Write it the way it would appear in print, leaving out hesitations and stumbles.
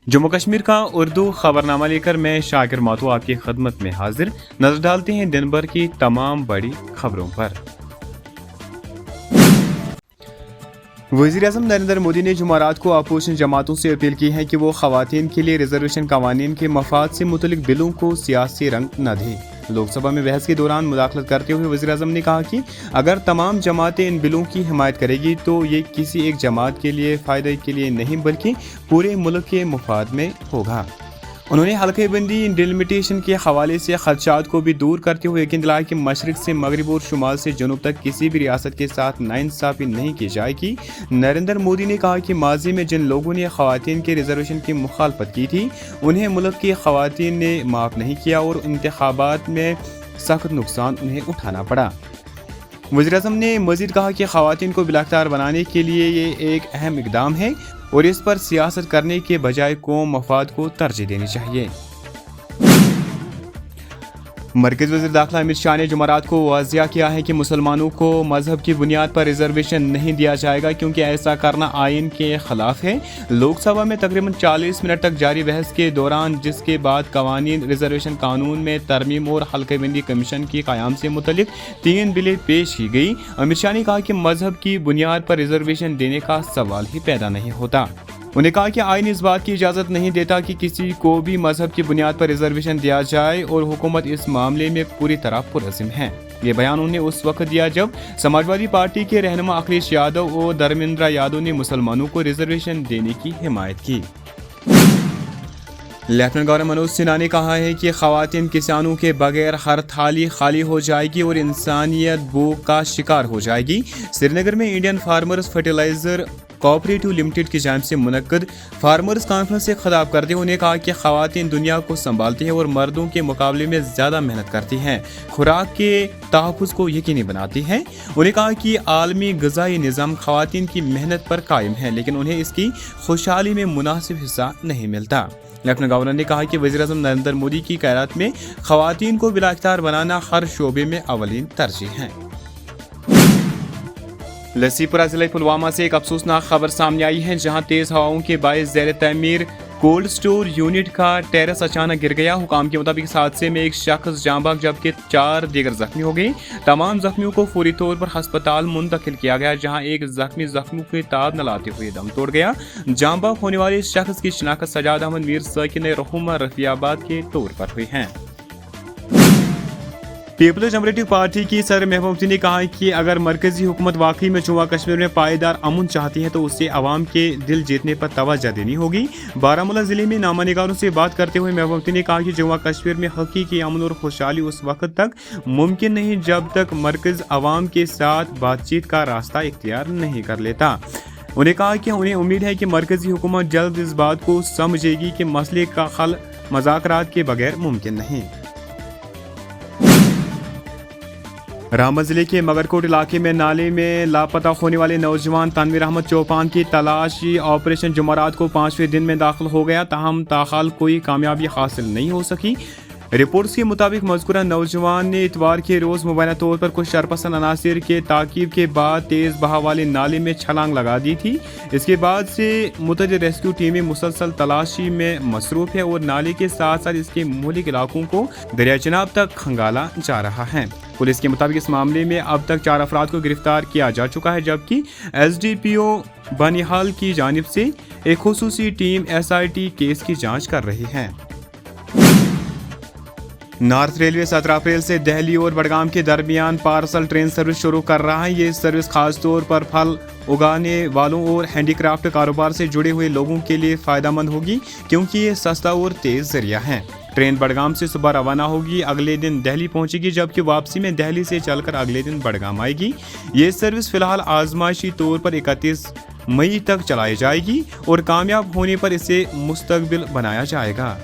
जम्मू कश्मीर का उर्दू खबरनामा लेकर मैं शाकिर माथू आपकी खदमत में हाजिर। नजर डालते हैं दिन भर की तमाम बड़ी खबरों पर। वज़ीर-ए-आज़म नरेंद्र मोदी ने जुमेरात को अपोजिशन जमातों से अपील की है कि वो ख़वातीन के लिए रिजर्वेशन कवानीन के मफाद से मुतल्लिक बिलों को सियासी रंग न दें। लोकसभा में बहस के दौरान मुदाखलत करते हुए वज़ीर-ए-आज़म ने कहा कि अगर तमाम जमातें इन बिलों की हिमायत करेगी तो ये किसी एक जमात के लिए फ़ायदे के लिए नहीं बल्कि पूरे मुल्क के मुफाद में होगा। उन्होंने हल्के बंदी डिलिमिटेशन के हवाले से खदशात को भी दूर करते हुए यकीन दिलाया कि मशरक़ से मगरिब और शुमाल से जनूब तक किसी भी रियासत के साथ नाइंसाफ़ी नहीं की जाएगी। नरेंद्र मोदी ने कहा कि माजी में जिन लोगों ने ख़वातीन के रिजर्वेशन की मुखालफत की थी उन्हें मुल्क की ख़वातीन ने माफ़ नहीं किया और इंतखाबात में सख्त नुकसान उन्हें उठाना पड़ा। वज़ीर-ए-आज़म ने मज़ीद कहा कि ख़वातीन को बिलाख्तियार बनाने के लिए ये एक अहम इक़दाम है और इस पर सियासत करने के बजाय कौम मफाद को तरजीह देनी चाहिए। मरकज़ी वज़ीर दाखिला अमित शाह ने जुमेरात को वाज़िया किया है कि मुसलमानों को मजहब की बुनियाद पर रिजर्वेशन नहीं दिया जाएगा क्योंकि ऐसा करना आइन के खिलाफ है। लोकसभा में तकरीबन 40 मिनट तक जारी बहस के दौरान जिसके बाद कवानीन रिजर्वेशन कानून में तरमीम और हल्केबंदी कमीशन की क़याम से मुतल्लिक 3 बिलें पेश की गई। अमित शाह ने कहा कि मजहब की बुनियाद पर रिजर्वेशन देने का सवाल ही पैदा नहीं होता। उन्हें कहा कि आइन इस बात की इजाज़त नहीं देता कि किसी को भी मजहब की बुनियाद पर रिजर्वेशन दिया जाए और हुकूमत इस मामले में पूरी तरह पुरअज़्म है। ये बयान उन्हें उस वक्त दिया जब समाजवादी पार्टी के रहनुमा अखिलेश यादव और धर्मेंद्र यादव ने मुसलमानों को रिजर्वेशन देने की हिमायत की। लेफ्टिनेंट गवर्नर मनोज सिन्हा ने कहा है कि ख़वातीन किसानों के बगैर हर थाली खाली हो जाएगी और इंसानियत भूख का शिकार हो जाएगी। श्रीनगर में Indian farmers fertiliser cooperative limited की जानिब से मुनक्कद फार्मर्स कॉन्फ्रेंस से खिताब करते हुए उन्हें कहा कि ख़वातीन दुनिया को संभालती हैं और मर्दों के मुकाबले में ज़्यादा मेहनत करती हैं, खुराक के तहफ़्फ़ुज़ को यकीनी बनाती हैं। उन्हें कहा कि आलमी ग़िज़ाई निज़ाम ख़वातीन की मेहनत पर कायम है लेकिन उन्हें इसकी खुशहाली में मुनासिब हिस्सा नहीं मिलता। लेफ्टिनेंट गवर्नर ने कहा कि वज़ीर-ए-आज़म नरेंद्र मोदी की क़यादत में ख़वातीन को बिलाख्तियार बनाना हर शोबे में अवलीन तरजीह है। लसीपुरा ज़िले पुलवामा से एक अफसोसनाक खबर सामने आई है जहां तेज़ हवाओं के बायस ज़ेर तमीर कोल्ड स्टोर यूनिट का टेरेस अचानक गिर गया। हुकाम के मुताबिक इस हादसे में एक शख्स जाँ बहक जबकि 4 दीगर जख्मी हो गए। तमाम जख्मियों को फौरी तौर पर अस्पताल मुंतकिल किया गया जहां एक जख्मी जख्मों के ताब न लाते हुए दम तोड़ गया। जाँ बहक होने वाले शख्स की शिनाख्त सजाद अहमद मीर साकिन रहुमा रफियाबाद के तौर पर हुई है। पीपल्स डेमोक्रेटिक पार्टी की सदर महबूबा मुफ्ती ने कहा कि अगर मरकजी हुकूमत वाकई में जम्मू कश्मीर में पायदार अमन चाहती है तो उसे अवाम के दिल जीतने पर तवज्जो देनी होगी। बारामूला जिले में नामानिगारों से बात करते हुए महबूबा मुफ्ती ने कहा कि जम्मू कश्मीर में हकीकी अमन और खुशहाली उस वक्त तक मुमकिन नहीं जब तक मरकज अवाम के साथ बातचीत का रास्ता इख्तियार नहीं कर लेता। उन्हें कहा कि उन्हें उम्मीद है कि मरकजी हुकूमत जल्द इस बात को समझेगी कि मसले का हल मुज़ाकरात के बगैर मुमकिन नहीं। रामबन जिले के मगरकोट इलाके में नाले में लापता होने वाले नौजवान तनवीर अहमद चौपान की तलाशी ऑपरेशन जुमेरात को 5वें दिन में दाखिल हो गया, ताहम ताहाल कोई कामयाबी हासिल नहीं हो सकी। रिपोर्ट्स के मुताबिक मज़कूरा नौजवान ने इतवार के रोज़ मुबैना तौर पर कुछ शरपसंद अनासिर के ताकीब के बाद तेज़ बहाव वाले नाले में छलांग लगा दी थी। इसके बाद से मुतअद्दिद रेस्क्यू टीमें मुसलसल तलाशी में मसरूफ़ है और नाले के साथ साथ इसके मौलिक इलाकों को दरिया चिनाब तक खंगाला जा रहा है। पुलिस के मुताबिक इस मामले में अब तक 4 अफराद को गिरफ्तार किया जा चुका है जबकि SDPO बनिहाल की जानिब से एक खुसूसी टीम SIT केस की जाँच कर रही है। नॉर्थ रेलवे 17 अप्रैल से दिल्ली और बडगाम के दरमियान पार्सल ट्रेन सर्विस शुरू कर रहा है। ये सर्विस खास तौर पर फल उगाने वालों और हैंडीक्राफ्ट कारोबार से जुड़े हुए लोगों के लिए फ़ायदेमंद होगी क्योंकि ये सस्ता और तेज़ ज़रिया है। ट्रेन बडगाम से सुबह रवाना होगी, अगले दिन दिल्ली पहुंचेगी जबकि वापसी में दिल्ली से चलकर अगले दिन बडगाम आएगी। ये सर्विस फ़िलहाल आजमाइशी तौर पर 31 मई तक चलाई जाएगी और कामयाब होने पर इसे मुस्तकबिल बनाया जाएगा।